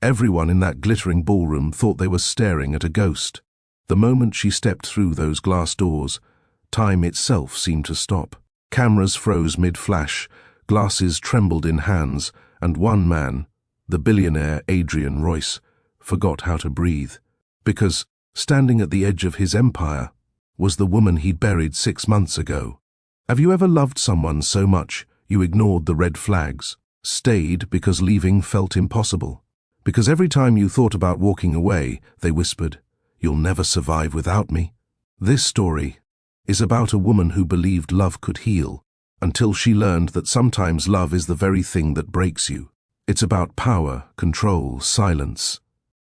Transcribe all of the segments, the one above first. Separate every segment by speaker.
Speaker 1: Everyone in that glittering ballroom thought they were staring at a ghost. The moment she stepped through those glass doors, time itself seemed to stop. Cameras froze mid-flash, glasses trembled in hands, and one man, the billionaire Adrian Royce, forgot how to breathe. Because, standing at the edge of his empire, was the woman he'd buried 6 months ago. Have you ever loved someone so much you ignored the red flags, stayed because leaving felt impossible? Because every time you thought about walking away, they whispered, "You'll never survive without me." This story is about a woman who believed love could heal, until she learned that sometimes love is the very thing that breaks you. It's about power, control, silence,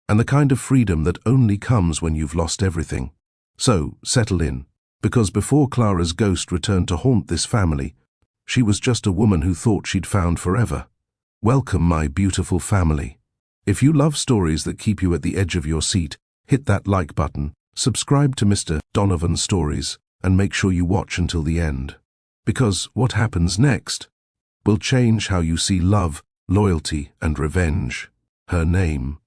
Speaker 1: and the kind of freedom that only comes when you've lost everything. So, settle in, because before Clara's ghost returned to haunt this family, she was just a woman who thought she'd found forever. Welcome, my beautiful family. If you love stories that keep you at the edge of your seat, hit that like button, subscribe to Mr. Donovan Stories, and make sure you watch until the end. Because what happens next will change how you see love, loyalty, and revenge. Her name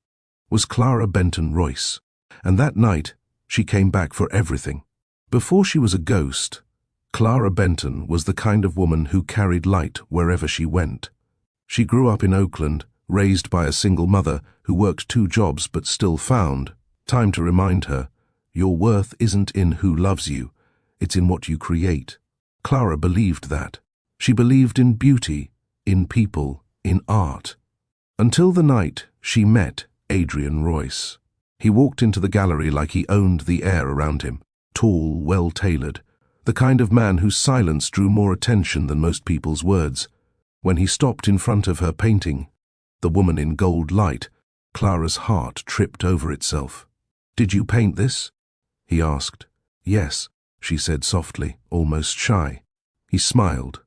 Speaker 1: was Clara Benton Royce, and that night she came back for everything. Before she was a ghost, Clara Benton was the kind of woman who carried light wherever she went. She grew up in Oakland, raised by a single mother who worked 2 jobs but still found time to remind her, your worth isn't in who loves you, it's in what you create. Clara believed that. She believed in beauty, in people, in art. Until the night she met Adrian Royce. He walked into the gallery like he owned the air around him, tall, well-tailored, the kind of man whose silence drew more attention than most people's words. When he stopped in front of her painting, The Woman in Gold Light, Clara's heart tripped over itself. "Did you paint this?" he asked. "Yes," she said softly, almost shy. He smiled,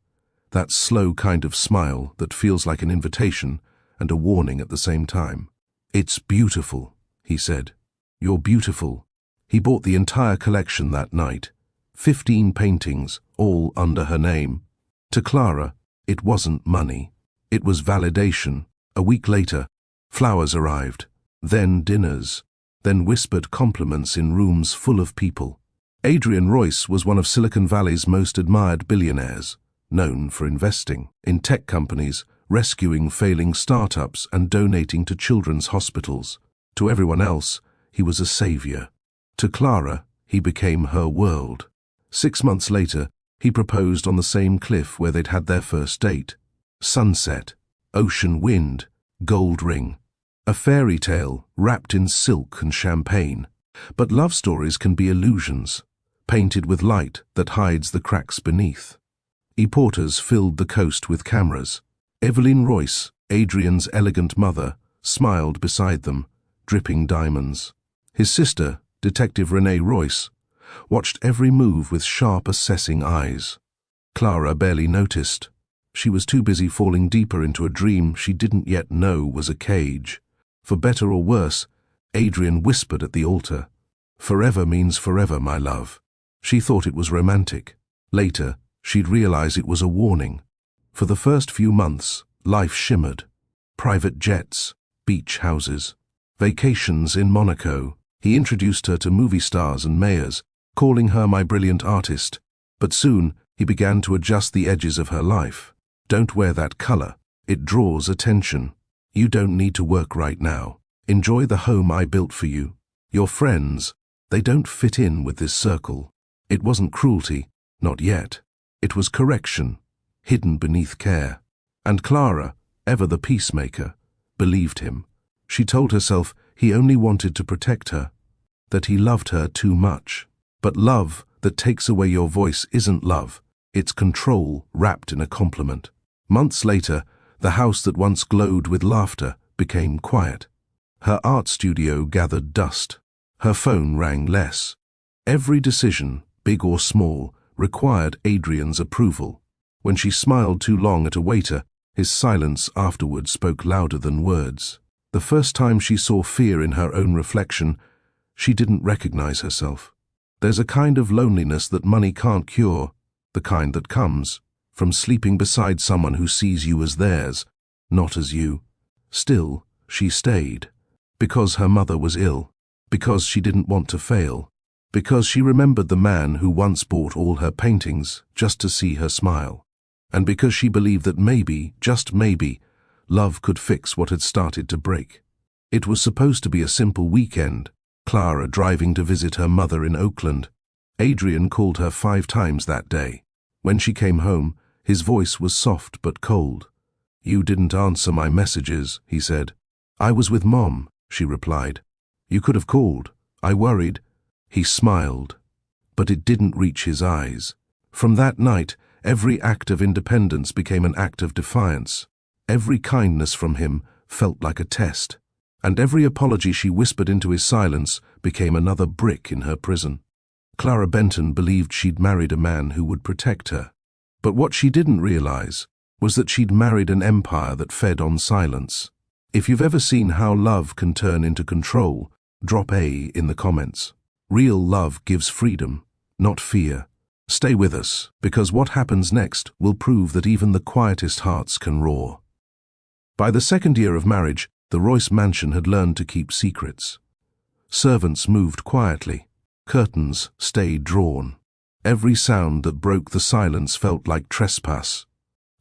Speaker 1: that slow kind of smile that feels like an invitation and a warning at the same time. "It's beautiful," he said. "You're beautiful." He bought the entire collection that night, 15 paintings, all under her name. To Clara, it wasn't money. It was validation. A week later, flowers arrived, then dinners, then whispered compliments in rooms full of people. Adrian Royce was one of Silicon Valley's most admired billionaires, known for investing in tech companies, rescuing failing startups, and donating to children's hospitals. To everyone else, he was a savior. To Clara, he became her world. 6 months later, he proposed on the same cliff where they'd had their first date. Sunset, ocean wind, gold ring. A fairy tale wrapped in silk and champagne. But love stories can be illusions, painted with light that hides the cracks beneath. Reporters filled the coast with cameras. Evelyn Royce, Adrian's elegant mother, smiled beside them, dripping diamonds. His sister, Detective Renee Royce, watched every move with sharp, assessing eyes. Clara barely noticed. She was too busy falling deeper into a dream she didn't yet know was a cage. For better or worse, Adrian whispered at the altar, "Forever means forever, my love." She thought it was romantic. Later, she'd realize it was a warning. For the first few months, life shimmered. Private jets, beach houses, vacations in Monaco. He introduced her to movie stars and mayors, calling her my brilliant artist. But soon, he began to adjust the edges of her life. "Don't wear that color. It draws attention. You don't need to work right now. Enjoy the home I built for you. Your friends, they don't fit in with this circle." It wasn't cruelty, not yet. It was correction, hidden beneath care. And Clara, ever the peacemaker, believed him. She told herself he only wanted to protect her, that he loved her too much. But love that takes away your voice isn't love. It's control wrapped in a compliment. Months later, the house that once glowed with laughter became quiet. Her art studio gathered dust. Her phone rang less. Every decision, big or small, required Adrian's approval. When she smiled too long at a waiter, his silence afterward spoke louder than words. The first time she saw fear in her own reflection, she didn't recognize herself. There's a kind of loneliness that money can't cure, the kind that comes from sleeping beside someone who sees you as theirs, not as you. Still, she stayed. Because her mother was ill. Because she didn't want to fail. Because she remembered the man who once bought all her paintings just to see her smile. And because she believed that maybe, just maybe, love could fix what had started to break. It was supposed to be a simple weekend, Clara driving to visit her mother in Oakland. Adrian called her 5 times that day. When she came home, his voice was soft but cold. "You didn't answer my messages," he said. "I was with Mom," she replied. "You could have called. I worried." He smiled, but it didn't reach his eyes. From that night, every act of independence became an act of defiance. Every kindness from him felt like a test, and every apology she whispered into his silence became another brick in her prison. Clara Benton believed she'd married a man who would protect her. But what she didn't realize was that she'd married an empire that fed on silence. If you've ever seen how love can turn into control, drop A in the comments. Real love gives freedom, not fear. Stay with us, because what happens next will prove that even the quietest hearts can roar. By the 2nd year of marriage, the Royce mansion had learned to keep secrets. Servants moved quietly. Curtains stayed drawn. Every sound that broke the silence felt like trespass.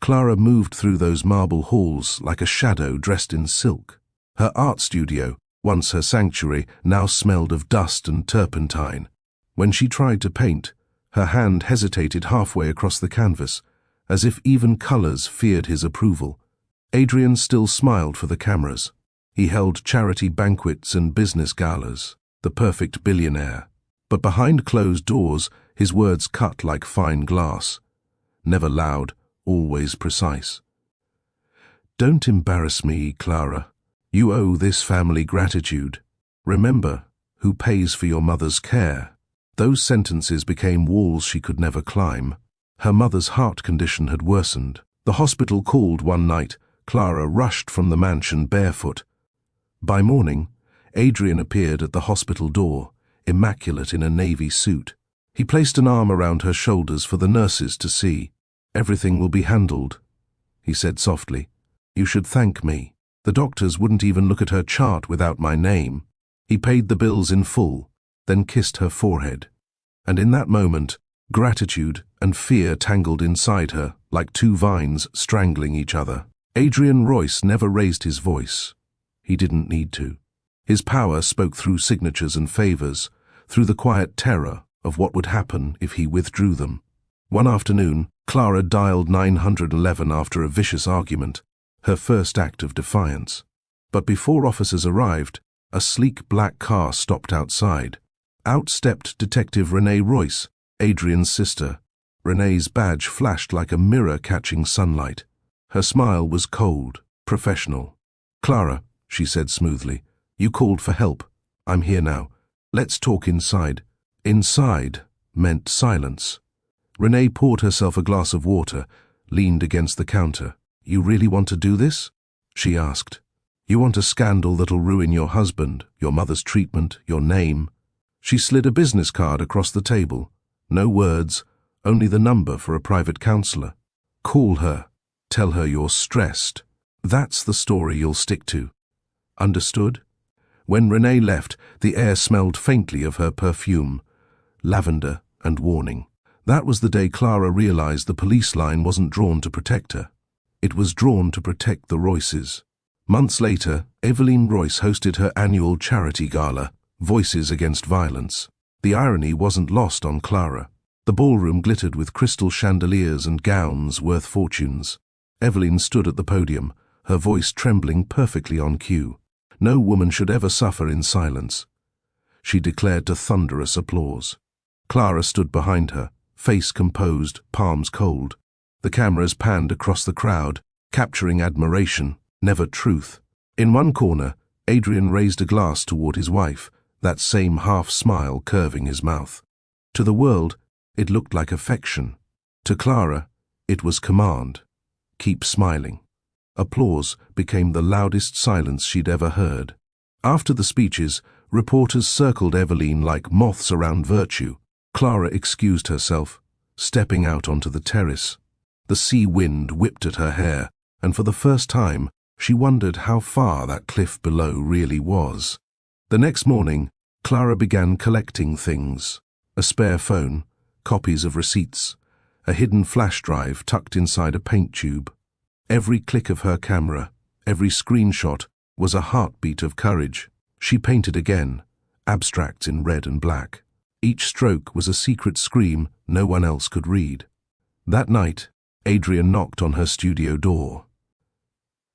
Speaker 1: Clara moved through those marble halls like a shadow dressed in silk. Her art studio, once her sanctuary, now smelled of dust and turpentine. When she tried to paint, her hand hesitated halfway across the canvas, as if even colors feared his approval. Adrian still smiled for the cameras. He held charity banquets and business galas, the perfect billionaire. But behind closed doors, his words cut like fine glass. Never loud, always precise. "Don't embarrass me, Clara. You owe this family gratitude. Remember who pays for your mother's care." Those sentences became walls she could never climb. Her mother's heart condition had worsened. The hospital called one night. Clara rushed from the mansion barefoot. By morning, Adrian appeared at the hospital door, immaculate in a navy suit. He placed an arm around her shoulders for the nurses to see. "Everything will be handled," he said softly. "You should thank me. The doctors wouldn't even look at her chart without my name." He paid the bills in full, then kissed her forehead. And in that moment, gratitude and fear tangled inside her like 2 vines strangling each other. Adrian Royce never raised his voice. He didn't need to. His power spoke through signatures and favors, through the quiet terror of what would happen if he withdrew them. One afternoon, Clara dialed 911 after a vicious argument, her first act of defiance. But before officers arrived, a sleek black car stopped outside. Out stepped Detective Renee Royce, Adrian's sister. Renee's badge flashed like a mirror catching sunlight. Her smile was cold, professional. "Clara," she said smoothly, "you called for help. I'm here now. Let's talk inside." Inside meant silence. Renee poured herself a glass of water, leaned against the counter. "You really want to do this?" she asked. "You want a scandal that'll ruin your husband, your mother's treatment, your name?" She slid a business card across the table. No words, only the number for a private counselor. "Call her. Tell her you're stressed. That's the story you'll stick to. Understood?" When Renee left, the air smelled faintly of her perfume, lavender and warning. That was the day Clara realized the police line wasn't drawn to protect her. It was drawn to protect the Royces. Months later, Evelyn Royce hosted her annual charity gala, Voices Against Violence. The irony wasn't lost on Clara. The ballroom glittered with crystal chandeliers and gowns worth fortunes. Evelyn stood at the podium, her voice trembling perfectly on cue. No woman should ever suffer in silence, she declared to thunderous applause. Clara stood behind her, face composed, palms cold. The cameras panned across the crowd, capturing admiration, never truth. In one corner, Adrian raised a glass toward his wife, that same half-smile curving his mouth. To the world, it looked like affection. To Clara, it was command. Keep smiling. Applause became the loudest silence she'd ever heard. After the speeches, reporters circled Evelyn like moths around virtue. Clara excused herself, stepping out onto the terrace. The sea wind whipped at her hair, and for the first time, She wondered how far that cliff below really was. The next morning, Clara began collecting things: a spare phone, copies of receipts, a hidden flash drive tucked inside a paint tube. Every click of her camera, every screenshot, was a heartbeat of courage. She painted again, abstracts in red and black. Each stroke was a secret scream no one else could read. That night, Adrian knocked on her studio door.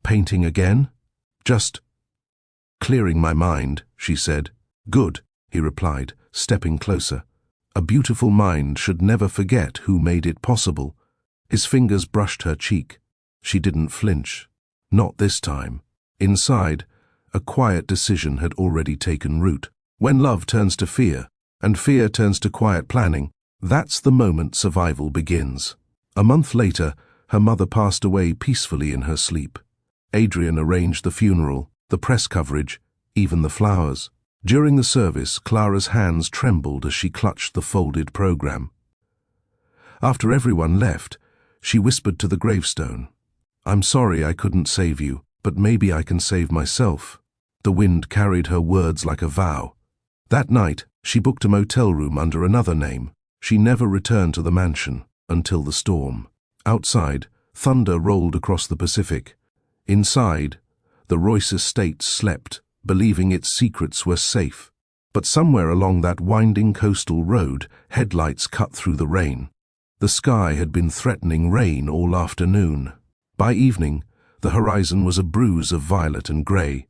Speaker 1: "Painting again?" "Just clearing my mind," she said. "Good," he replied, stepping closer. "A beautiful mind should never forget who made it possible." His fingers brushed her cheek. She didn't flinch. Not this time. Inside, a quiet decision had already taken root. When love turns to fear, and fear turns to quiet planning, that's the moment survival begins. A month later, her mother passed away peacefully in her sleep. Adrian arranged the funeral, the press coverage, even the flowers. During the service, Clara's hands trembled as she clutched the folded program. After everyone left, she whispered to the gravestone, "I'm sorry I couldn't save you, but maybe I can save myself." The wind carried her words like a vow. That night, she booked a motel room under another name. She never returned to the mansion until the storm. Outside, thunder rolled across the Pacific. Inside, the Royce estate slept, believing its secrets were safe. But somewhere along that winding coastal road, headlights cut through the rain. The sky had been threatening rain all afternoon. By evening, the horizon was a bruise of violet and grey.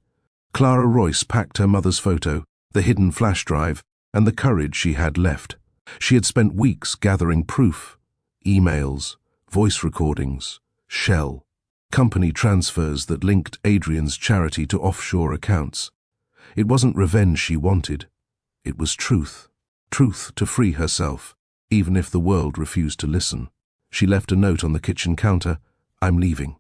Speaker 1: Clara Royce packed her mother's photo, the hidden flash drive, and the courage she had left. She had spent weeks gathering proof: emails, voice recordings, shell, company transfers that linked Adrian's charity to offshore accounts. It wasn't revenge she wanted. It was truth. Truth to free herself, even if the world refused to listen. She left a note on the kitchen counter: "I'm leaving.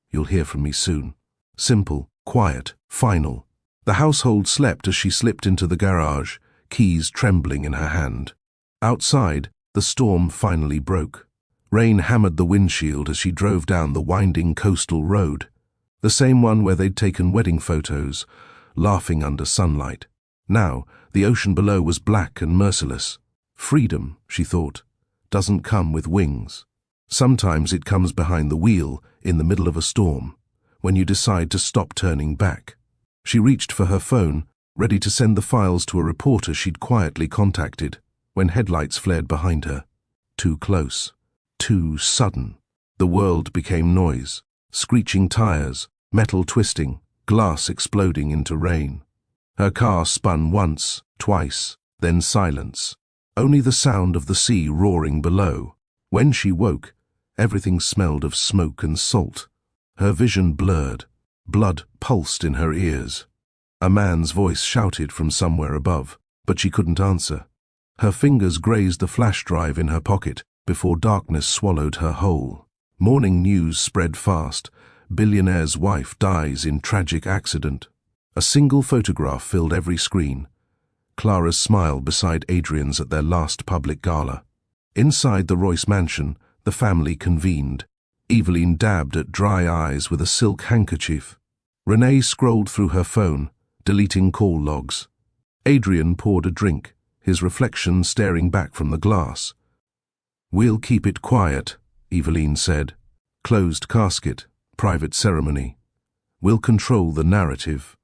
Speaker 1: You'll hear from me soon." Simple, quiet, final. The household slept as she slipped into the garage, keys trembling in her hand. Outside, the storm finally broke. Rain hammered the windshield as she drove down the winding coastal road, the same one where they'd taken wedding photos, laughing under sunlight. Now, the ocean below was black and merciless. Freedom, she thought, doesn't come with wings. Sometimes it comes behind the wheel, in the middle of a storm, when you decide to stop turning back. She reached for her phone, ready to send the files to a reporter she'd quietly contacted, when headlights flared behind her. Too close. Too sudden. The world became noise: screeching tires, metal twisting, glass exploding into rain. Her car spun once, twice, then silence. Only the sound of the sea roaring below. When she woke, everything smelled of smoke and salt. Her vision blurred. Blood pulsed in her ears. A man's voice shouted from somewhere above, but she couldn't answer. Her fingers grazed the flash drive in her pocket before darkness swallowed her whole. Morning news spread fast. Billionaire's wife dies in tragic accident. A single photograph filled every screen: Clara's smile beside Adrian's at their last public gala. Inside the Royce mansion, the family convened. Eveline dabbed at dry eyes with a silk handkerchief. Renee scrolled through her phone, deleting call logs. Adrian poured a drink, his reflection staring back from the glass. "We'll keep it quiet," Eveline said. "Closed casket, private ceremony. We'll control the narrative."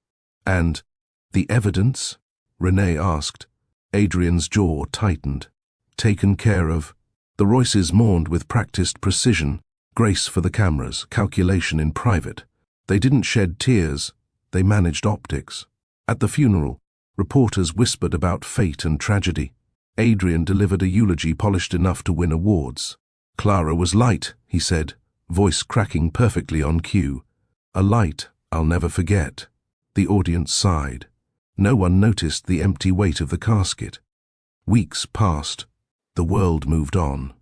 Speaker 1: "And the evidence?" Renee asked. Adrian's jaw tightened. "Taken care of." The Royces mourned with practiced precision, grace for the cameras, calculation in private. They didn't shed tears, they managed optics. At the funeral, reporters whispered about fate and tragedy. Adrian delivered a eulogy polished enough to win awards. "Clara was light," he said, voice cracking perfectly on cue. "A light I'll never forget." The audience sighed. No one noticed the empty weight of the casket. Weeks passed. The world moved on.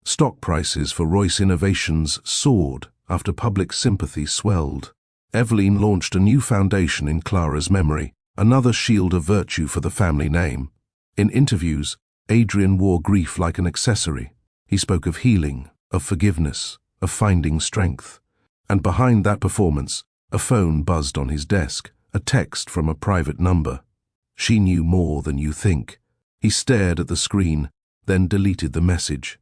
Speaker 1: Stock prices for Royce Innovations soared after public sympathy swelled. Eveline launched a new foundation in Clara's memory, another shield of virtue for the family name. In interviews, Adrian wore grief like an accessory. He spoke of healing, of forgiveness, of finding strength. And behind that performance, A phone buzzed on his desk, a text from a private number. She knew more than you think. He stared at the screen, then deleted the message.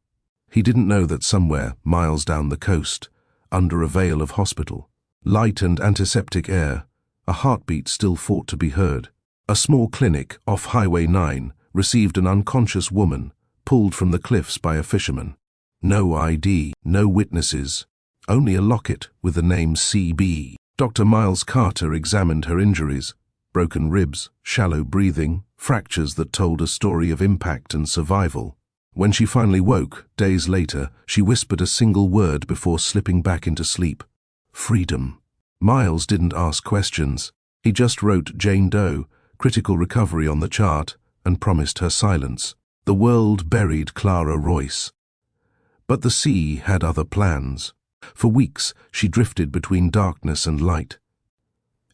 Speaker 1: He didn't know that somewhere, miles down the coast, under a veil of hospital, light and antiseptic air, a heartbeat still fought to be heard. A small clinic off Highway 9 received an unconscious woman, pulled from the cliffs by a fisherman. No ID, no witnesses, only a locket with the name CB. Dr. Miles Carter examined her injuries: broken ribs, shallow breathing, fractures that told a story of impact and survival. When she finally woke, days later, she whispered a single word before slipping back into sleep: freedom. Miles didn't ask questions. He just wrote Jane Doe, critical recovery on the chart, and promised her silence. The world buried Clara Royce. But the sea had other plans. For weeks, she drifted between darkness and light.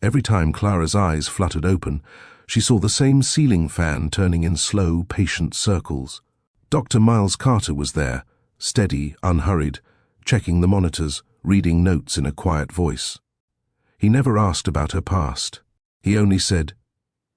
Speaker 1: Every time Clara's eyes fluttered open, she saw the same ceiling fan turning in slow, patient circles. Dr. Miles Carter was there, steady, unhurried, checking the monitors, reading notes in a quiet voice. He never asked about her past. He only said,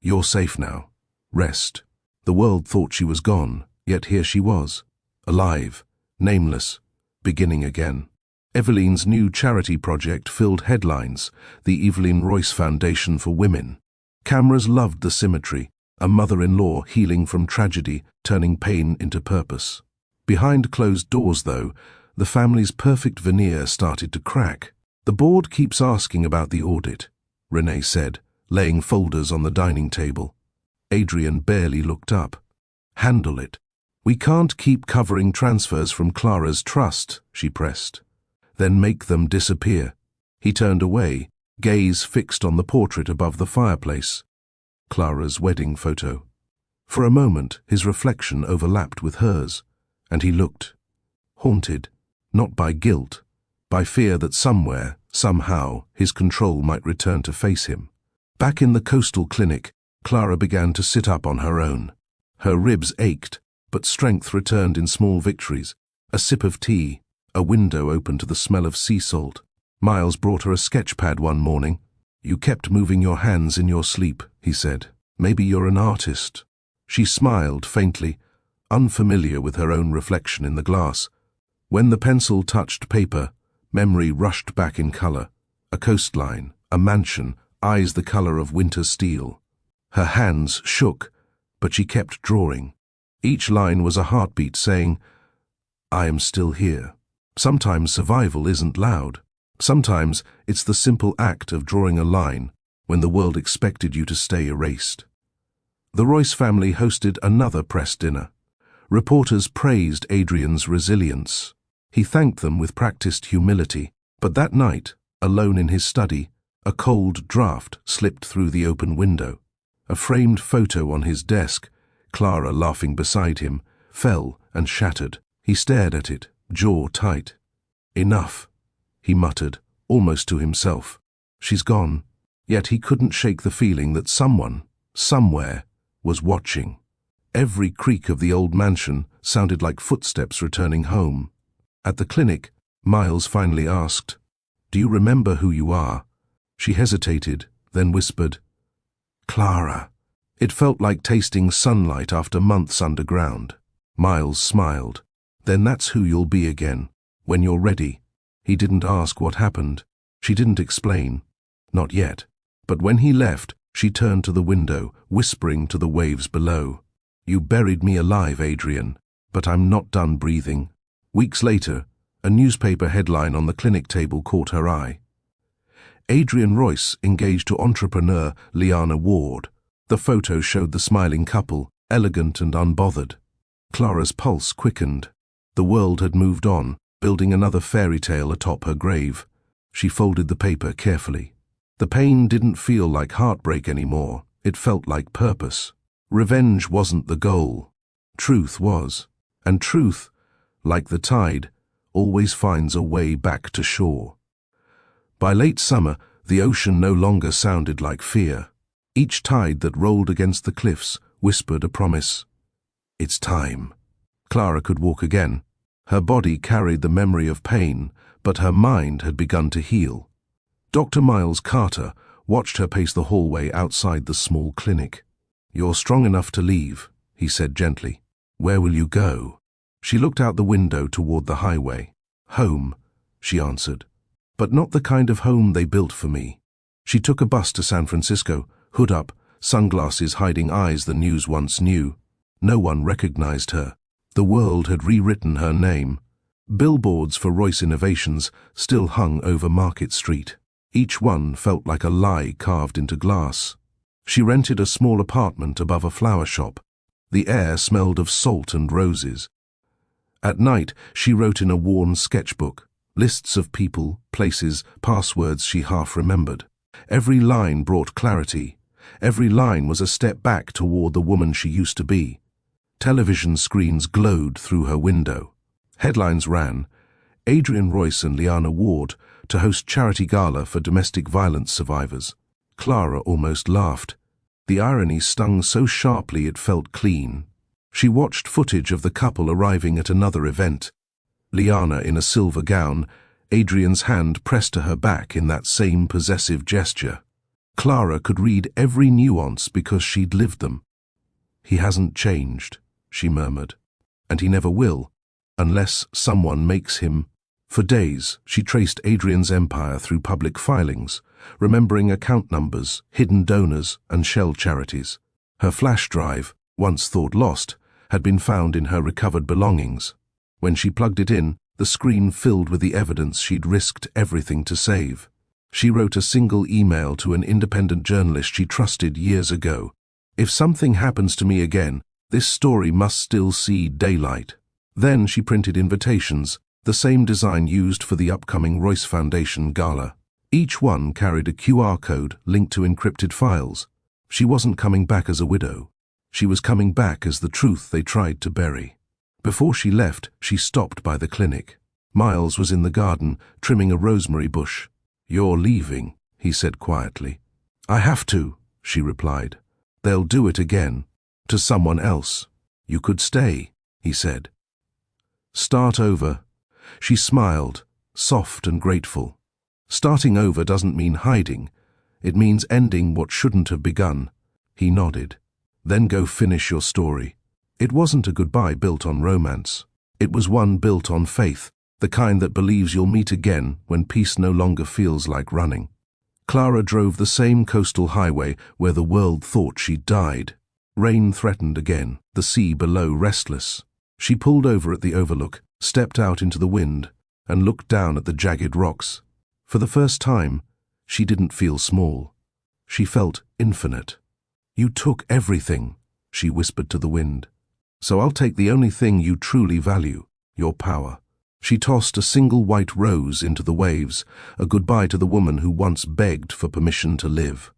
Speaker 1: "You're safe now. Rest." The world thought she was gone, yet here she was, alive, nameless, beginning again. Eveline's new charity project filled headlines, the Adrian Royce Foundation for Women. Cameras loved the symmetry, a mother-in-law healing from tragedy, turning pain into purpose. Behind closed doors, though, the family's perfect veneer started to crack. "The board keeps asking about the audit," Renee said, laying folders on the dining table. Adrian barely looked up. "Handle it." "We can't keep covering transfers from Clara's trust," she pressed. "Then make them disappear." He turned away, gaze fixed on the portrait above the fireplace. Clara's wedding photo. For a moment, his reflection overlapped with hers, and he looked, haunted, not by guilt, by fear that somewhere, somehow, his control might return to face him. Back in the coastal clinic, Clara began to sit up on her own. Her ribs ached, but strength returned in small victories. A sip of tea, a window open to the smell of sea salt. Miles brought her a sketch pad one morning. "You kept moving your hands in your sleep," he said. "Maybe you're an artist." She smiled faintly, unfamiliar with her own reflection in the glass. When the pencil touched paper, memory rushed back in color. A coastline, a mansion, eyes the color of winter steel. Her hands shook, but she kept drawing. Each line was a heartbeat saying, "I am still here." Sometimes survival isn't loud. Sometimes it's the simple act of drawing a line when the world expected you to stay erased. The Royce family hosted another press dinner. Reporters praised Adrian's resilience. He thanked them with practiced humility. But that night, alone in his study, a cold draft slipped through the open window. A framed photo on his desk, Clara laughing beside him, fell and shattered. He stared at it, jaw tight. "Enough," he muttered, almost to himself. "She's gone." Yet he couldn't shake the feeling that someone, somewhere, was watching. Every creak of the old mansion sounded like footsteps returning home. At the clinic, Miles finally asked, "Do you remember who you are?" She hesitated, then whispered, "Clara." It felt like tasting sunlight after months underground. Miles smiled. "Then that's who you'll be again, when you're ready." He didn't ask what happened. She didn't explain. Not yet. But when he left, she turned to the window, whispering to the waves below, "You buried me alive, Adrian, but I'm not done breathing." Weeks later, a newspaper headline on the clinic table caught her eye. Adrian Royce engaged to entrepreneur Liana Ward. The photo showed the smiling couple, elegant and unbothered. Clara's pulse quickened. The world had moved on, building another fairy tale atop her grave. She folded the paper carefully. The pain didn't feel like heartbreak anymore. It felt like purpose. Revenge wasn't the goal. Truth was. And truth, like the tide, always finds a way back to shore. By late summer, the ocean no longer sounded like fear. Each tide that rolled against the cliffs whispered a promise. It's time. Clara could walk again. Her body carried the memory of pain, but her mind had begun to heal. Dr. Miles Carter watched her pace the hallway outside the small clinic. "You're strong enough to leave," he said gently. "Where will you go?" She looked out the window toward the highway. "Home," she answered. "But not the kind of home they built for me." She took a bus to San Francisco, hood up, sunglasses hiding eyes the news once knew. No one recognized her. The world had rewritten her name. Billboards for Royce Innovations still hung over Market Street. Each one felt like a lie carved into glass. She rented a small apartment above a flower shop. The air smelled of salt and roses. At night, she wrote in a worn sketchbook, lists of people, places, passwords she half remembered. Every line brought clarity. Every line was a step back toward the woman she used to be. Television screens glowed through her window. Headlines ran, "Adrian Royce and Liana Ward to host charity gala for domestic violence survivors." Clara almost laughed. The irony stung so sharply it felt clean. She watched footage of the couple arriving at another event. Liana in a silver gown, Adrian's hand pressed to her back in that same possessive gesture. Clara could read every nuance because she'd lived them. "He hasn't changed," she murmured, "and he never will, unless someone makes him." For days, she traced Adrian's empire through public filings, remembering account numbers, hidden donors, and shell charities. Her flash drive, once thought lost, had been found in her recovered belongings. When she plugged it in, the screen filled with the evidence she'd risked everything to save. She wrote a single email to an independent journalist she trusted years ago. "If something happens to me again, this story must still see daylight." Then she printed invitations, the same design used for the upcoming Royce Foundation gala. Each one carried a QR code linked to encrypted files. She wasn't coming back as a widow. She was coming back as the truth they tried to bury. Before she left, she stopped by the clinic. Miles was in the garden, trimming a rosemary bush. "You're leaving," he said quietly. "I have to," she replied. "They'll do it again. To someone else." "You could stay," he said. "Start over." She smiled, soft and grateful. Starting over doesn't mean hiding. It means ending what shouldn't have begun. He nodded. "Then go finish your story." It wasn't a goodbye built on romance. It was one built on faith, the kind that believes you'll meet again when peace no longer feels like running. Clara drove the same coastal highway where the world thought she'd died. Rain threatened again, the sea below restless. She pulled over at the overlook, stepped out into the wind, and looked down at the jagged rocks. For the first time, she didn't feel small. She felt infinite. "You took everything," she whispered to the wind. "So I'll take the only thing you truly value, your power." She tossed a single white rose into the waves, a goodbye to the woman who once begged for permission to live.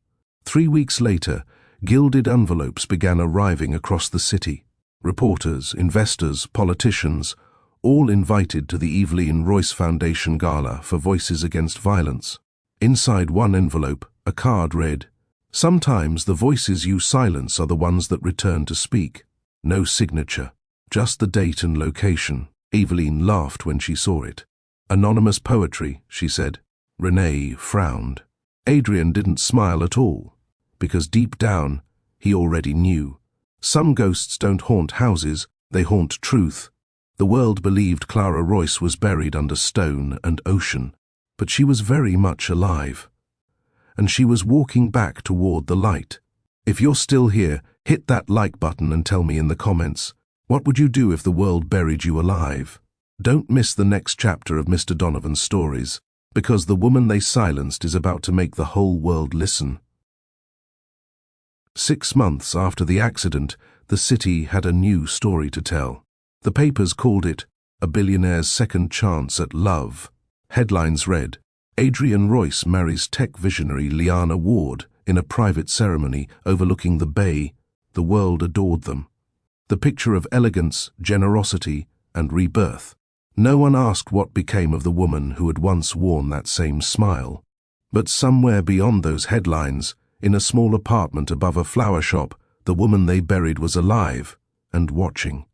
Speaker 1: 3 weeks later, gilded envelopes began arriving across the city. Reporters, investors, politicians, all invited to the Adrian Royce Foundation Gala for Voices Against Violence. Inside one envelope, a card read, "Sometimes the voices you silence are the ones that return to speak." No signature, just the date and location. Eveline laughed when she saw it. "Anonymous poetry," she said. Renee frowned. Adrian didn't smile at all, because deep down, he already knew. Some ghosts don't haunt houses, they haunt truth. The world believed Clara Royce was buried under stone and ocean, but she was very much alive. And she was walking back toward the light. If you're still here, hit that like button and tell me in the comments, what would you do if the world buried you alive? Don't miss the next chapter of Mr. Donovan's stories, because the woman they silenced is about to make the whole world listen. 6 months after the accident, the city had a new story to tell. The papers called it "A Billionaire's Second Chance at Love." Headlines read, "Adrian Royce marries tech visionary Liana Ward in a private ceremony overlooking the bay. The world adored them." The picture of elegance, generosity, and rebirth. No one asked what became of the woman who had once worn that same smile. But somewhere beyond those headlines, in a small apartment above a flower shop, the woman they buried was alive and watching.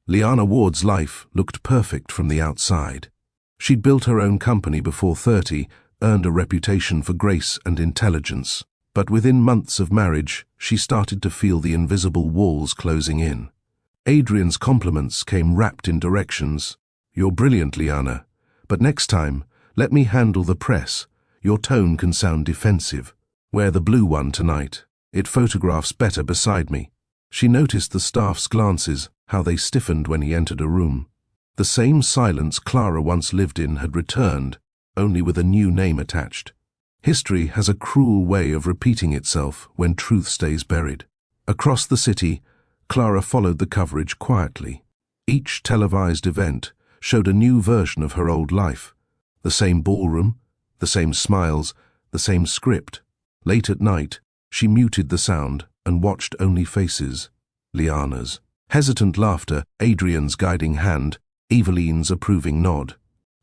Speaker 1: Liana Ward's life looked perfect from the outside. She'd built her own company before 30, earned a reputation for grace and intelligence. But within months of marriage, she started to feel the invisible walls closing in. Adrian's compliments came wrapped in directions. "You're brilliant, Liana. But next time, let me handle the press. Your tone can sound defensive. Wear the blue one tonight. It photographs better beside me." She noticed the staff's glances, how they stiffened when he entered a room. The same silence Clara once lived in had returned, only with a new name attached. History has a cruel way of repeating itself when truth stays buried. Across the city, Clara followed the coverage quietly. Each televised event showed a new version of her old life. The same ballroom, the same smiles, the same script. Late at night, she muted the sound and watched only faces. Liana's hesitant laughter, Adrian's guiding hand, Eveline's approving nod.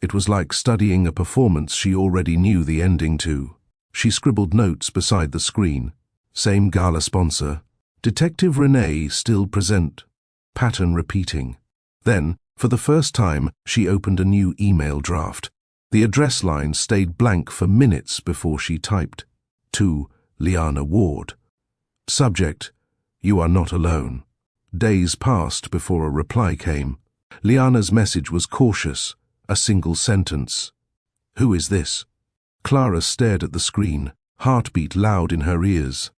Speaker 1: It was like studying a performance she already knew the ending to. She scribbled notes beside the screen. Same gala sponsor. Detective Renee still present. Pattern repeating. Then, for the first time, she opened a new email draft. The address line stayed blank for minutes before she typed. To Liana Ward. Subject: You are not alone. Days passed before a reply came. Liana's message was cautious, a single sentence. "Who is this?" Clara stared at the screen, heartbeat loud in her ears.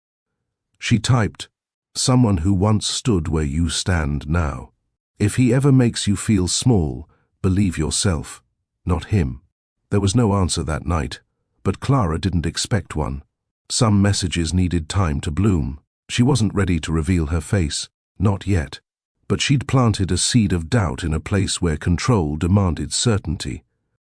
Speaker 1: She typed, "Someone who once stood where you stand now. If he ever makes you feel small, believe yourself, not him." There was no answer that night, but Clara didn't expect one. Some messages needed time to bloom. She wasn't ready to reveal her face, not yet. But she'd planted a seed of doubt in a place where control demanded certainty.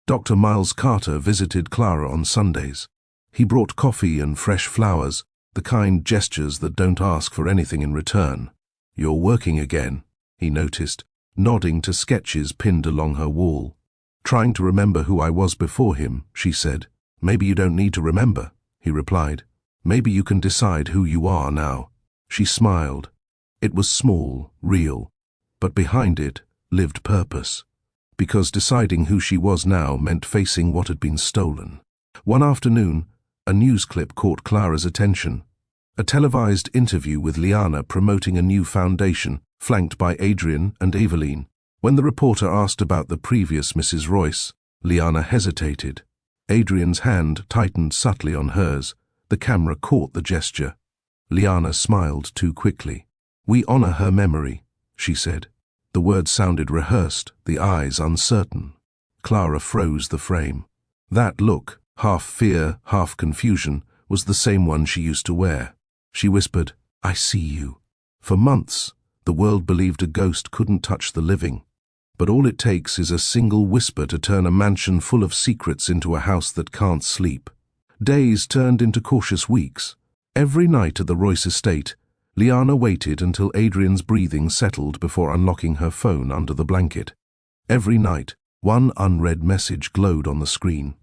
Speaker 1: Dr. Miles Carter visited Clara on Sundays. He brought coffee and fresh flowers, the kind gestures that don't ask for anything in return. "You're working again," he noticed, nodding to sketches pinned along her wall. "Trying to remember who I was before him," she said. "Maybe you don't need to remember," he replied. "Maybe you can decide who you are now." She smiled. It was small, real, but behind it lived purpose. Because deciding who she was now meant facing what had been stolen. One afternoon, a news clip caught Clara's attention. A televised interview with Liana promoting a new foundation, flanked by Adrian and Eveline. When the reporter asked about the previous Mrs. Royce, Liana hesitated. Adrian's hand tightened subtly on hers. The camera caught the gesture. Liana smiled too quickly. "We honor her memory," she said. The words sounded rehearsed, the eyes uncertain. Clara froze the frame. That look, half fear, half confusion, was the same one she used to wear. She whispered, "I see you." For months, the world believed a ghost couldn't touch the living. But all it takes is a single whisper to turn a mansion full of secrets into a house that can't sleep. Days turned into cautious weeks. Every night at the Royce estate, Liana waited until Adrian's breathing settled before unlocking her phone under the blanket. Every night, one unread message glowed on the screen.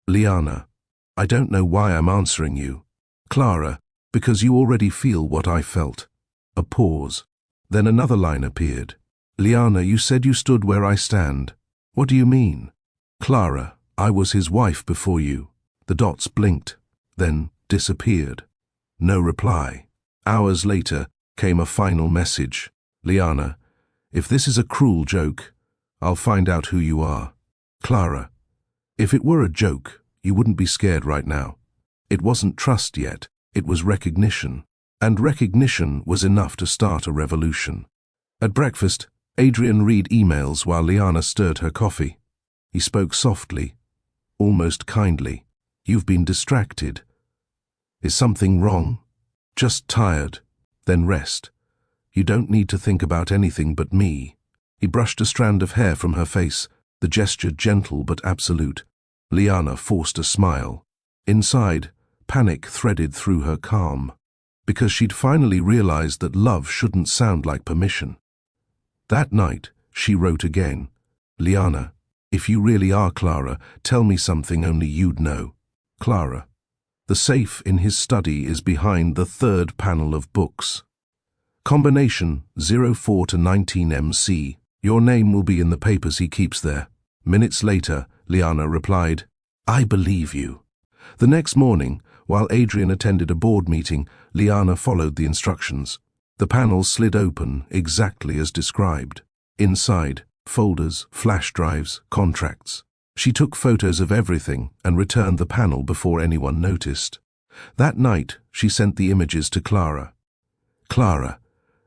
Speaker 1: "Liana, I don't know why I'm answering you. Clara, because you already feel what I felt." A pause. Then another line appeared. "Liana, you said you stood where I stand. What do you mean?" "Clara, I was his wife before you." The dots blinked, then disappeared. No reply. Hours later came a final message. "Liana, if this is a cruel joke, I'll find out who you are." "Clara, if it were a joke, you wouldn't be scared right now." It wasn't trust yet, it was recognition. And recognition was enough to start a revolution. At breakfast, Adrian read emails while Liana stirred her coffee. He spoke softly, almost kindly. "You've been distracted. Is something wrong?" "Just tired." "Then rest. You don't need to think about anything but me." He brushed a strand of hair from her face, the gesture gentle but absolute. Liana forced a smile. Inside, panic threaded through her calm, because she'd finally realized that love shouldn't sound like permission. That night, she wrote again. "Liana, if you really are Clara, tell me something only you'd know. Clara, the safe in his study is behind the third panel of books. Combination 04 to 19 MC. Your name will be in the papers he keeps there." Minutes later, Liana replied, "I believe you. The next morning, while Adrian attended a board meeting, Liana followed the instructions. The panel slid open exactly as described. Inside, folders, flash drives, contracts. She took photos of everything and returned the panel before anyone noticed. That night, she sent the images to Clara. "Clara,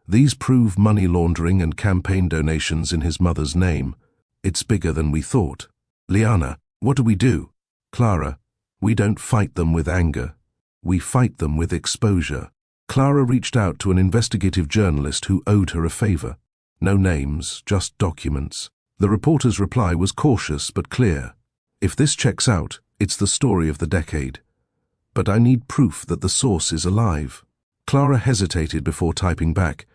Speaker 1: these prove money laundering and campaign donations in his mother's name. It's bigger than we thought." "Liana, what do we do?" "Clara, we don't fight them with anger. We fight them with exposure." Clara reached out to an investigative journalist who owed her a favor. No names, just documents. The reporter's reply was cautious but clear. "If this checks out, it's the story of the decade. But I need proof that the source is alive." Clara hesitated before typing back,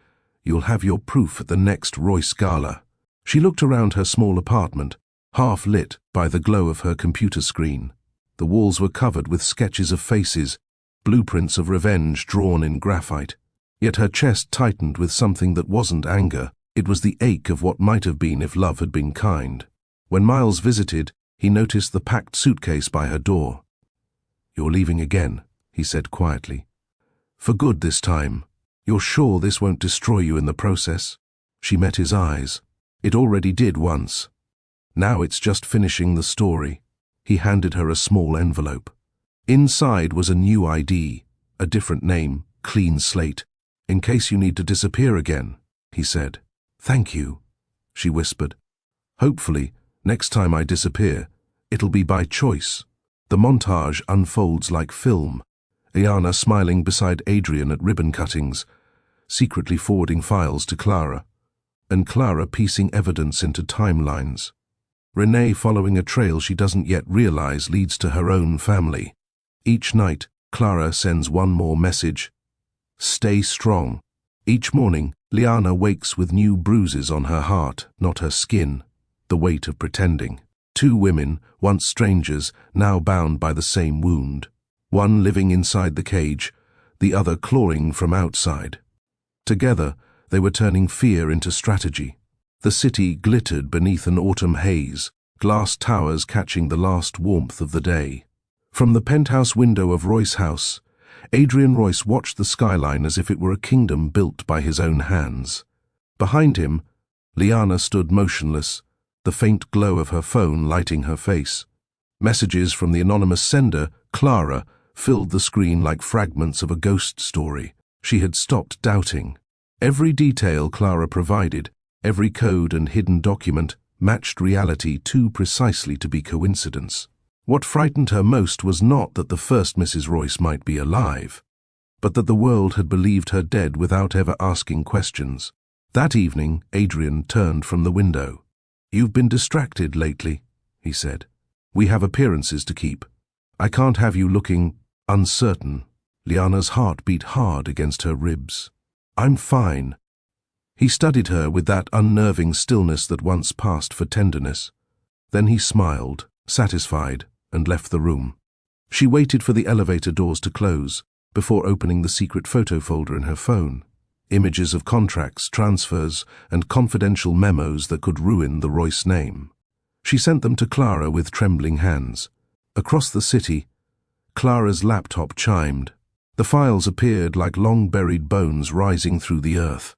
Speaker 1: "You'll have your proof at the next Royce gala." She looked around her small apartment, half lit by the glow of her computer screen. The walls were covered with sketches of faces, blueprints of revenge drawn in graphite. Yet her chest tightened with something that wasn't anger. It was the ache of what might have been if love had been kind. When Miles visited, he noticed the packed suitcase by her door. "You're leaving again," he said quietly. "For good this time. You're sure this won't destroy you in the process?" She met his eyes. "It already did once. Now it's just finishing the story." He handed her a small envelope. Inside was a new ID, a different name, clean slate. "In case you need to disappear again," he said. "Thank you," she whispered. "Hopefully, next time I disappear, it'll be by choice." The montage unfolds like film. Liana smiling beside Adrian at ribbon cuttings, secretly forwarding files to Clara, and Clara piecing evidence into timelines. Renee following a trail she doesn't yet realize leads to her own family. Each night, Clara sends one more message. Stay strong. Each morning, Liana wakes with new bruises on her heart, not her skin, the weight of pretending. Two women, once strangers, now bound by the same wound. One living inside the cage, the other clawing from outside. Together, they were turning fear into strategy. The city glittered beneath an autumn haze, glass towers catching the last warmth of the day. From the penthouse window of Royce House, Adrian Royce watched the skyline as if it were a kingdom built by his own hands. Behind him, Liana stood motionless, the faint glow of her phone lighting her face. Messages from the anonymous sender, Clara, filled the screen like fragments of a ghost story. She had stopped doubting. Every detail Clara provided, every code and hidden document, matched reality too precisely to be coincidence. What frightened her most was not that the first Mrs. Royce might be alive, but that the world had believed her dead without ever asking questions. That evening, Adrian turned from the window. "You've been distracted lately," he said. "We have appearances to keep. I can't have you looking uncertain." Liana's heart beat hard against her ribs. "I'm fine." He studied her with that unnerving stillness that once passed for tenderness. Then he smiled, satisfied, and left the room. She waited for the elevator doors to close before opening the secret photo folder in her phone. Images of contracts, transfers, and confidential memos that could ruin the Royce name. She sent them to Clara with trembling hands. Across the city, Clara's laptop chimed. The files appeared like long-buried bones rising through the earth.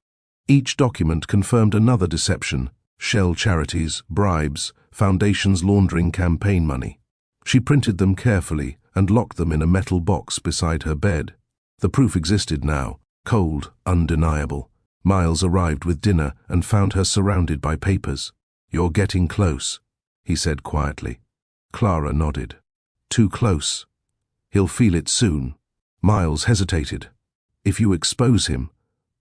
Speaker 1: Each document confirmed another deception: shell charities, bribes, foundations laundering campaign money. She printed them carefully and locked them in a metal box beside her bed. The proof existed now, cold, undeniable. Miles arrived with dinner and found her surrounded by papers. "You're getting close," he said quietly. Clara nodded. "Too close. He'll feel it soon." Miles hesitated. "If you expose him,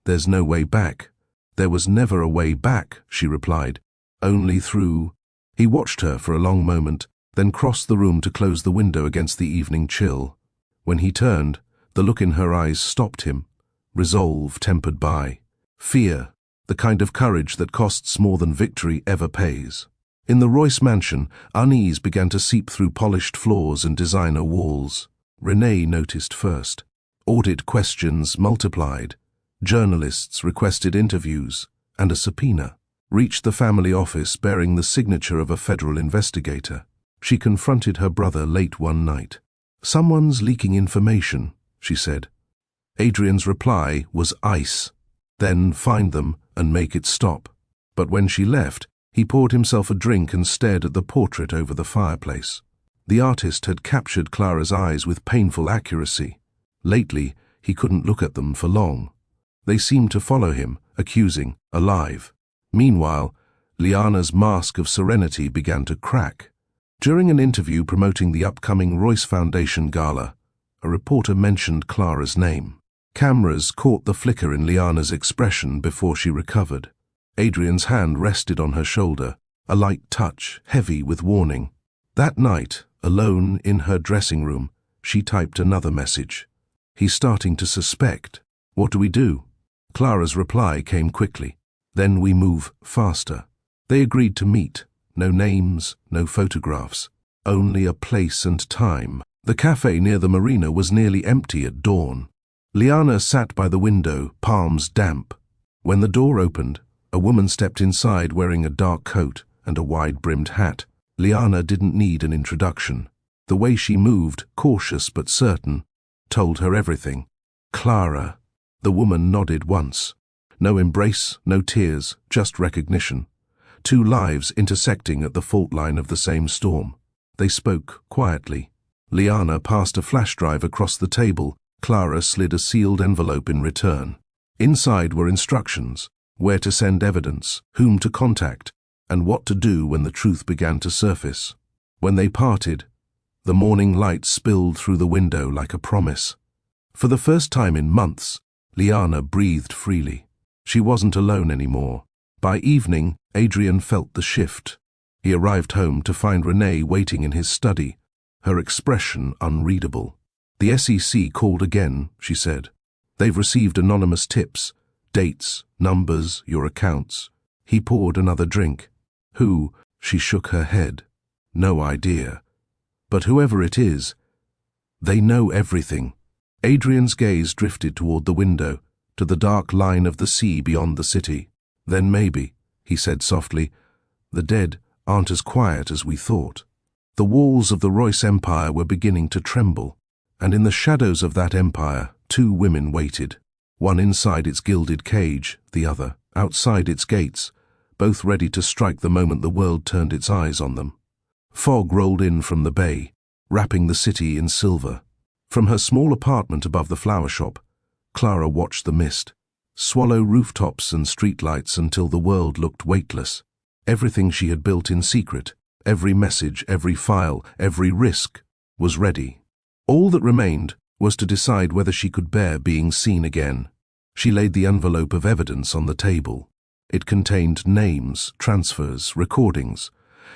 Speaker 1: there's no way back." "There was never a way back," she replied. "Only through." He watched her for a long moment, then crossed the room to close the window against the evening chill. When he turned, the look in her eyes stopped him, resolve tempered by fear, the kind of courage that costs more than victory ever pays. In the Royce mansion, unease began to seep through polished floors and designer walls. Renee noticed first. Audit questions multiplied. Journalists requested interviews, and a subpoena reached the family office bearing the signature of a federal investigator. She confronted her brother late one night. "Someone's leaking information," she said. Adrian's reply was ice. "Then find them and make it stop." But when she left, he poured himself a drink and stared at the portrait over the fireplace. The artist had captured Clara's eyes with painful accuracy. Lately, he couldn't look at them for long. They seemed to follow him, accusing, alive. Meanwhile, Liana's mask of serenity began to crack. During an interview promoting the upcoming Royce Foundation gala, a reporter mentioned Clara's name. Cameras caught the flicker in Liana's expression before she recovered. Adrian's hand rested on her shoulder, a light touch, heavy with warning. That night, alone in her dressing room, she typed another message. "He's starting to suspect. What do we do?" Clara's reply came quickly. "Then we move faster." They agreed to meet. No names, no photographs, only a place and time. The cafe near the marina was nearly empty at dawn. Liana sat by the window, palms damp. When the door opened, a woman stepped inside wearing a dark coat and a wide-brimmed hat. Liana didn't need an introduction. The way she moved, cautious but certain, told her everything. "Clara." The woman nodded once. No embrace, no tears, just recognition. Two lives intersecting at the fault line of the same storm. They spoke quietly. Liana passed a flash drive across the table. Clara slid a sealed envelope in return. Inside were instructions: where to send evidence, whom to contact, and what to do when the truth began to surface. When they parted, the morning light spilled through the window like a promise. For the first time in months, Liana breathed freely. She wasn't alone anymore. By evening, Adrian felt the shift. He arrived home to find Renee waiting in his study, her expression unreadable. "The SEC called again," she said. "They've received anonymous tips, dates, numbers, your accounts." He poured another drink. "Who?" She shook her head. "No idea. But whoever it is, they know everything." Adrian's gaze drifted toward the window, to the dark line of the sea beyond the city. "Then maybe," he said softly, "the dead aren't as quiet as we thought." The walls of the Royce Empire were beginning to tremble, and in the shadows of that empire, two women waited, one inside its gilded cage, the other outside its gates, both ready to strike the moment the world turned its eyes on them. Fog rolled in from the bay, wrapping the city in silver. From her small apartment above the flower shop, Clara watched the mist swallow rooftops and streetlights until the world looked weightless. Everything she had built in secret, every message, every file, every risk, was ready. All that remained was to decide whether she could bear being seen again. She laid the envelope of evidence on the table. It contained names, transfers, recordings,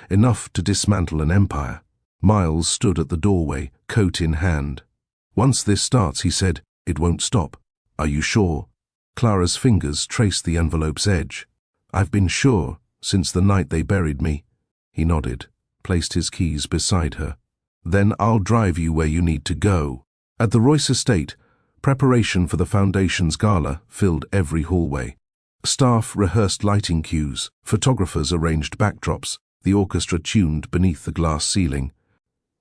Speaker 1: enough to dismantle an empire. Miles stood at the doorway, coat in hand. "Once this starts," he said, "it won't stop. Are you sure?" Clara's fingers traced the envelope's edge. "I've been sure since the night they buried me." He nodded, placed his keys beside her. "Then I'll drive you where you need to go." At the Royce estate, preparation for the Foundation's gala filled every hallway. Staff rehearsed lighting cues, photographers arranged backdrops, the orchestra tuned beneath the glass ceiling.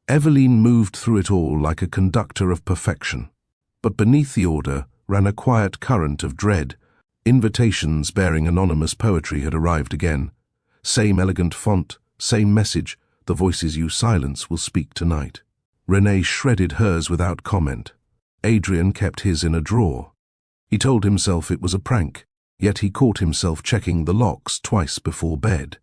Speaker 1: Eveline moved through it all like a conductor of perfection. But beneath the order ran a quiet current of dread. Invitations bearing anonymous poetry had arrived again. Same elegant font, same message: "The voices you silence will speak tonight." Renee shredded hers without comment. Adrian kept his in a drawer. He told himself it was a prank, yet he caught himself checking the locks twice before bed.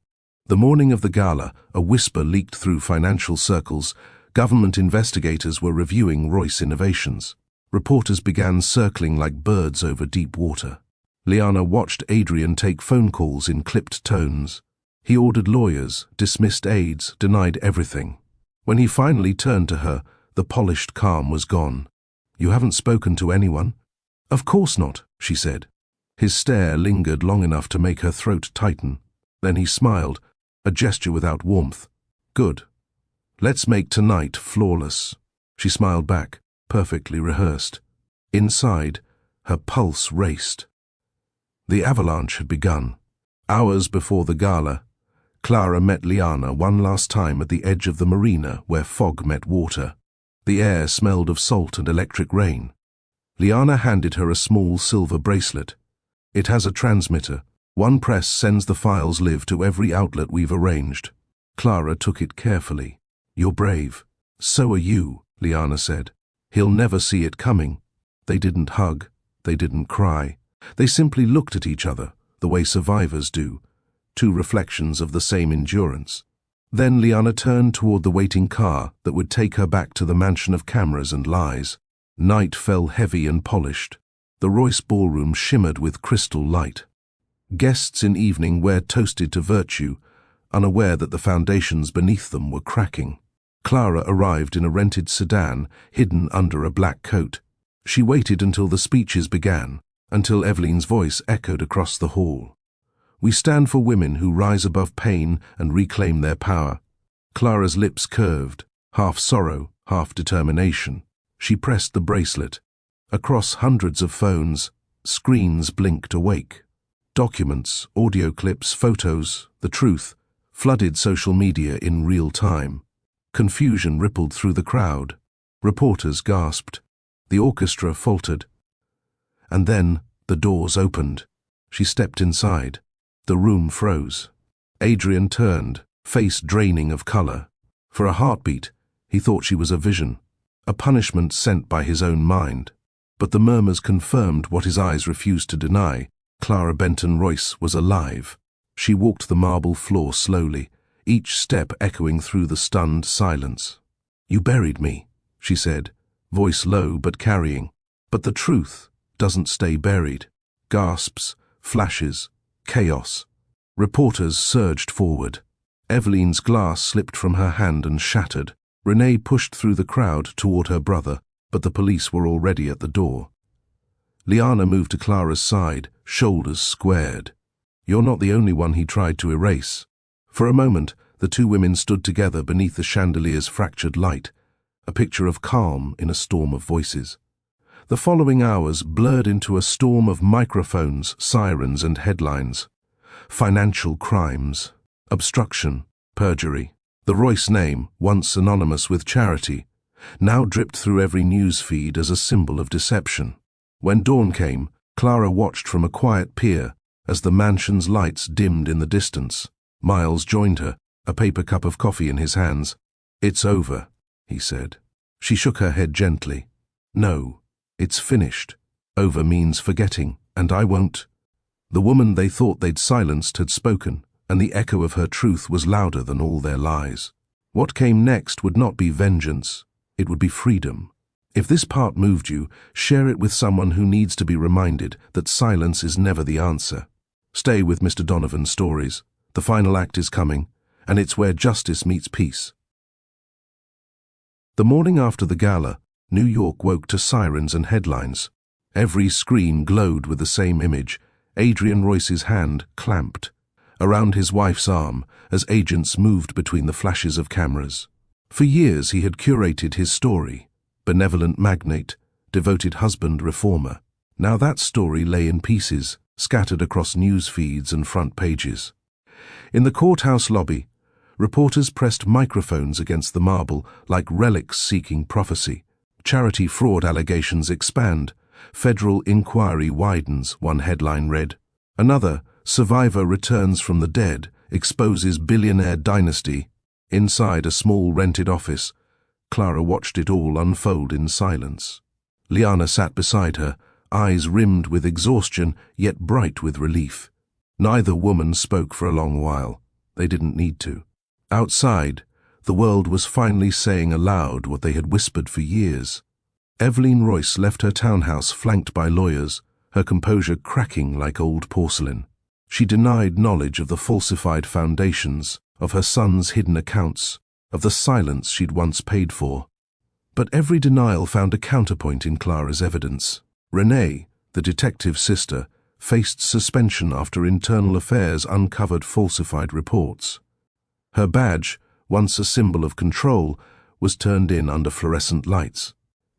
Speaker 1: The morning of the gala, a whisper leaked through financial circles. Government investigators were reviewing Royce innovations. Reporters began circling like birds over deep water. Liana watched Adrian take phone calls in clipped tones. He ordered lawyers, dismissed aides, denied everything. When he finally turned to her, the polished calm was gone. "You haven't spoken to anyone?" "Of course not," she said. His stare lingered long enough to make her throat tighten. Then he smiled, a gesture without warmth. "Good. Let's make tonight flawless." She smiled back, perfectly rehearsed. Inside, her pulse raced. The avalanche had begun. Hours before the gala, Clara met Liana one last time at the edge of the marina where fog met water. The air smelled of salt and electric rain. Liana handed her a small silver bracelet. It has a transmitter. One press sends the files live to every outlet we've arranged. Clara took it carefully. You're brave. So are you, Liana said. He'll never see it coming. They didn't hug. They didn't cry. They simply looked at each other, the way survivors do, two reflections of the same endurance. Then Liana turned toward the waiting car that would take her back to the mansion of cameras and lies. Night fell heavy and polished. The Royce ballroom shimmered with crystal light. Guests in evening wear toasted to virtue, unaware that the foundations beneath them were cracking. Clara arrived in a rented sedan, hidden under a black coat. She waited until the speeches began, until Evelyn's voice echoed across the hall. We stand for women who rise above pain and reclaim their power. Clara's lips curved, half sorrow, half determination. She pressed the bracelet. Across hundreds of phones, screens blinked awake. Documents, audio clips, photos, the truth, flooded social media in real time. Confusion rippled through the crowd. Reporters gasped. The orchestra faltered. And then the doors opened. She stepped inside. The room froze. Adrian turned, face draining of color. For a heartbeat, he thought she was a vision, a punishment sent by his own mind. But the murmurs confirmed what his eyes refused to deny. Clara Benton Royce was alive. She walked the marble floor slowly, each step echoing through the stunned silence. You buried me, she said, voice low but carrying. But the truth doesn't stay buried. Gasps, flashes, chaos. Reporters surged forward. Evelyn's glass slipped from her hand and shattered. Renee pushed through the crowd toward her brother, but the police were already at the door. Liana moved to Clara's side, shoulders squared. You're not the only one he tried to erase. For a moment, the two women stood together beneath the chandelier's fractured light, a picture of calm in a storm of voices. The following hours blurred into a storm of microphones, sirens, and headlines. Financial crimes, obstruction, perjury. The Royce name, once synonymous with charity, now dripped through every news feed as a symbol of deception. When dawn came, Clara watched from a quiet pier as the mansion's lights dimmed in the distance. Miles joined her, a paper cup of coffee in his hands. It's over, he said. She shook her head gently. No. It's finished. Over means forgetting, and I won't. The woman they thought they'd silenced had spoken, and the echo of her truth was louder than all their lies. What came next would not be vengeance, it would be freedom. If this part moved you, share it with someone who needs to be reminded that silence is never the answer. Stay with Mr. Donovan's stories. The final act is coming, and it's where justice meets peace. The morning after the gala, New York woke to sirens and headlines. Every screen glowed with the same image, Adrian Royce's hand clamped around his wife's arm as agents moved between the flashes of cameras. For years he had curated his story, benevolent magnate, devoted husband, reformer. Now that story lay in pieces, scattered across news feeds and front pages. In the courthouse lobby, reporters pressed microphones against the marble like relics seeking prophecy. Charity fraud allegations expand. Federal inquiry widens, one headline read. Another, survivor returns from the dead, exposes billionaire dynasty. Inside a small rented office, Clara watched it all unfold in silence. Liana sat beside her, eyes rimmed with exhaustion, yet bright with relief. Neither woman spoke for a long while. They didn't need to. Outside, the world was finally saying aloud what they had whispered for years. Evelyn Royce left her townhouse flanked by lawyers, her composure cracking like old porcelain. She denied knowledge of the falsified foundations, of her son's hidden accounts, of the silence she'd once paid for. But every denial found a counterpoint in Clara's evidence. Renee, the detective's sister, faced suspension after internal affairs uncovered falsified reports. Her badge, once a symbol of control, was turned in under fluorescent lights.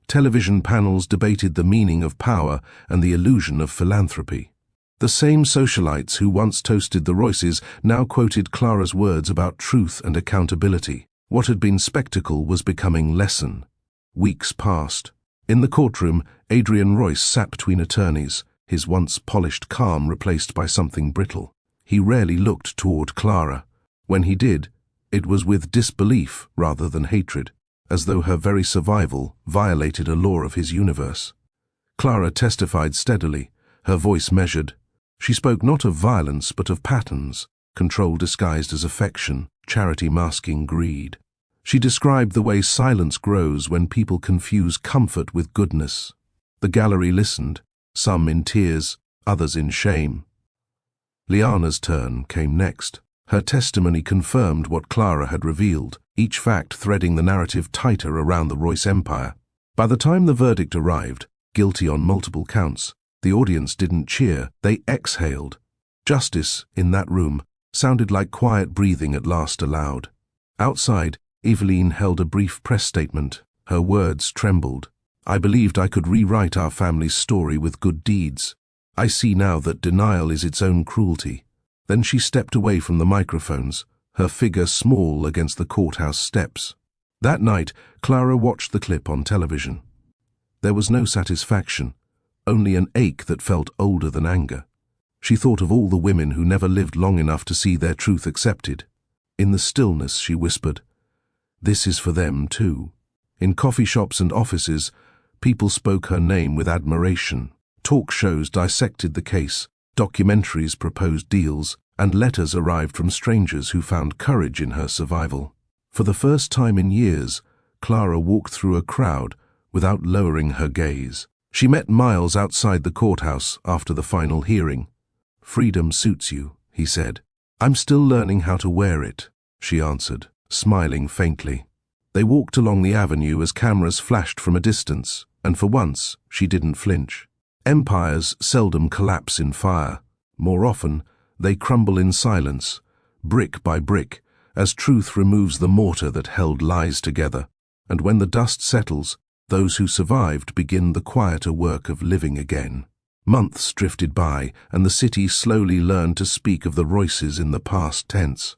Speaker 1: Television panels debated the meaning of power and the illusion of philanthropy. The same socialites who once toasted the Royces now quoted Clara's words about truth and accountability. What had been spectacle was becoming lesson. Weeks passed. In the courtroom, Adrian Royce sat between attorneys, his once polished calm replaced by something brittle. He rarely looked toward Clara. When he did, it was with disbelief rather than hatred, as though her very survival violated a law of his universe. Clara testified steadily, her voice measured. She spoke not of violence but of patterns, control disguised as affection, charity masking greed. She described the way silence grows when people confuse comfort with goodness. The gallery listened, some in tears, others in shame. Liana's turn came next. Her testimony confirmed what Clara had revealed, each fact threading the narrative tighter around the Royce empire. By the time the verdict arrived, guilty on multiple counts, the audience didn't cheer, they exhaled. Justice, in that room, sounded like quiet breathing at last aloud. Outside, Eveline held a brief press statement. Her words trembled. "I believed I could rewrite our family's story with good deeds. I see now that denial is its own cruelty." Then she stepped away from the microphones, her figure small against the courthouse steps. That night, Clara watched the clip on television. There was no satisfaction, only an ache that felt older than anger. She thought of all the women who never lived long enough to see their truth accepted. In the stillness, she whispered, "This is for them too." In coffee shops and offices, people spoke her name with admiration. Talk shows dissected the case, documentaries proposed deals, and letters arrived from strangers who found courage in her survival. For the first time in years, Clara walked through a crowd without lowering her gaze. She met Miles outside the courthouse after the final hearing. "Freedom suits you," he said. "I'm still learning how to wear it," she answered, smiling faintly. They walked along the avenue as cameras flashed from a distance, and for once, she didn't flinch. Empires seldom collapse in fire. More often, they crumble in silence, brick by brick, as truth removes the mortar that held lies together. And when the dust settles, those who survived begin the quieter work of living again. Months drifted by, and the city slowly learned to speak of the Royces in the past tense.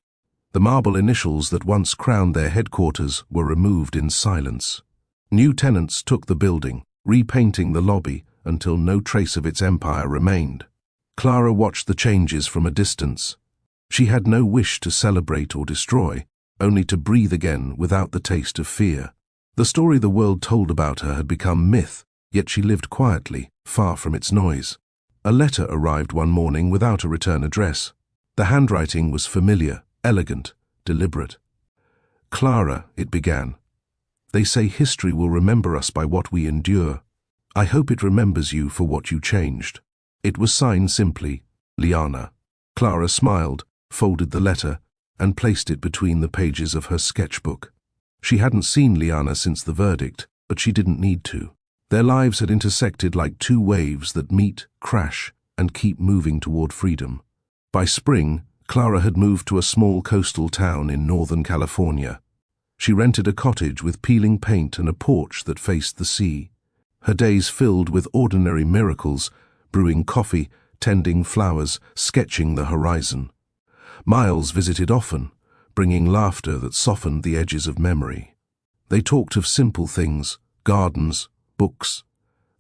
Speaker 1: The marble initials that once crowned their headquarters were removed in silence. New tenants took the building, repainting the lobby until no trace of its empire remained. Clara watched the changes from a distance. She had no wish to celebrate or destroy, only to breathe again without the taste of fear. The story the world told about her had become myth, yet she lived quietly, far from its noise. A letter arrived one morning without a return address. The handwriting was familiar, elegant, deliberate. "Clara," it began, "they say history will remember us by what we endure. I hope it remembers you for what you changed." It was signed simply, Liana. Clara smiled, folded the letter, and placed it between the pages of her sketchbook. She hadn't seen Liana since the verdict, but she didn't need to. Their lives had intersected like two waves that meet, crash, and keep moving toward freedom. By spring, Clara had moved to a small coastal town in Northern California. She rented a cottage with peeling paint and a porch that faced the sea. Her days filled with ordinary miracles, brewing coffee, tending flowers, sketching the horizon. Miles visited often, bringing laughter that softened the edges of memory. They talked of simple things, gardens, books,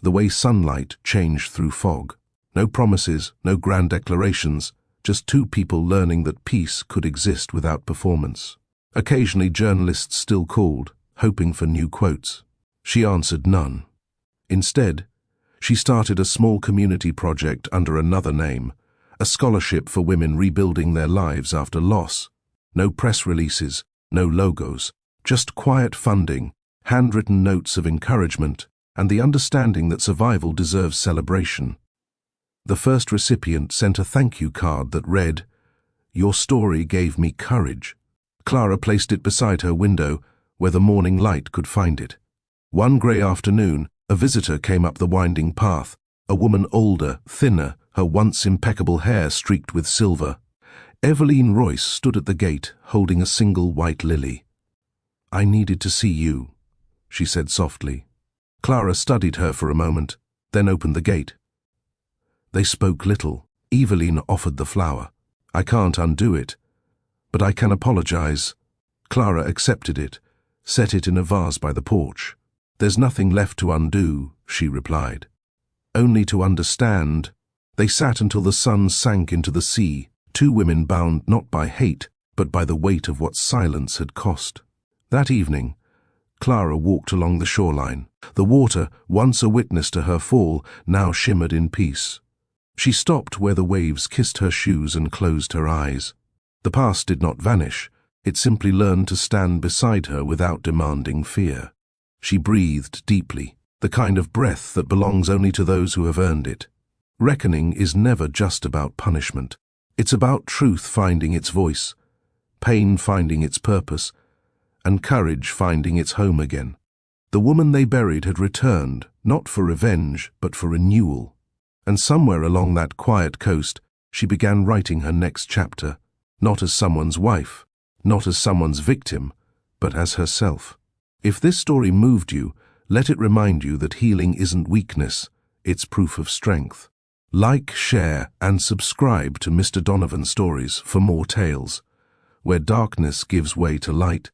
Speaker 1: the way sunlight changed through fog. No promises, no grand declarations, just two people learning that peace could exist without performance. Occasionally journalists still called, hoping for new quotes. She answered none. Instead, she started a small community project under another name, a scholarship for women rebuilding their lives after loss. No press releases, no logos, just quiet funding, handwritten notes of encouragement, and the understanding that survival deserves celebration. The first recipient sent a thank you card that read, "Your story gave me courage." Clara placed it beside her window, where the morning light could find it. One grey afternoon, a visitor came up the winding path, a woman older, thinner, her once impeccable hair streaked with silver. Adrian Royce stood at the gate, holding a single white lily. "I needed to see you," she said softly. Clara studied her for a moment, then opened the gate. They spoke little. Eveline offered the flower. "I can't undo it, but I can apologize." Clara accepted it, set it in a vase by the porch. "There's nothing left to undo," she replied. "Only to understand." They sat until the sun sank into the sea, two women bound not by hate, but by the weight of what silence had cost. That evening, Clara walked along the shoreline. The water, once a witness to her fall, now shimmered in peace. She stopped where the waves kissed her shoes and closed her eyes. The past did not vanish. It simply learned to stand beside her without demanding fear. She breathed deeply, the kind of breath that belongs only to those who have earned it. Reckoning is never just about punishment. It's about truth finding its voice, pain finding its purpose, and courage finding its home again. The woman they buried had returned, not for revenge, but for renewal. And somewhere along that quiet coast, she began writing her next chapter, not as someone's wife, not as someone's victim, but as herself. If this story moved you, let it remind you that healing isn't weakness, it's proof of strength. Like, share, and subscribe to Mr. Donovan Stories for more tales, where darkness gives way to light,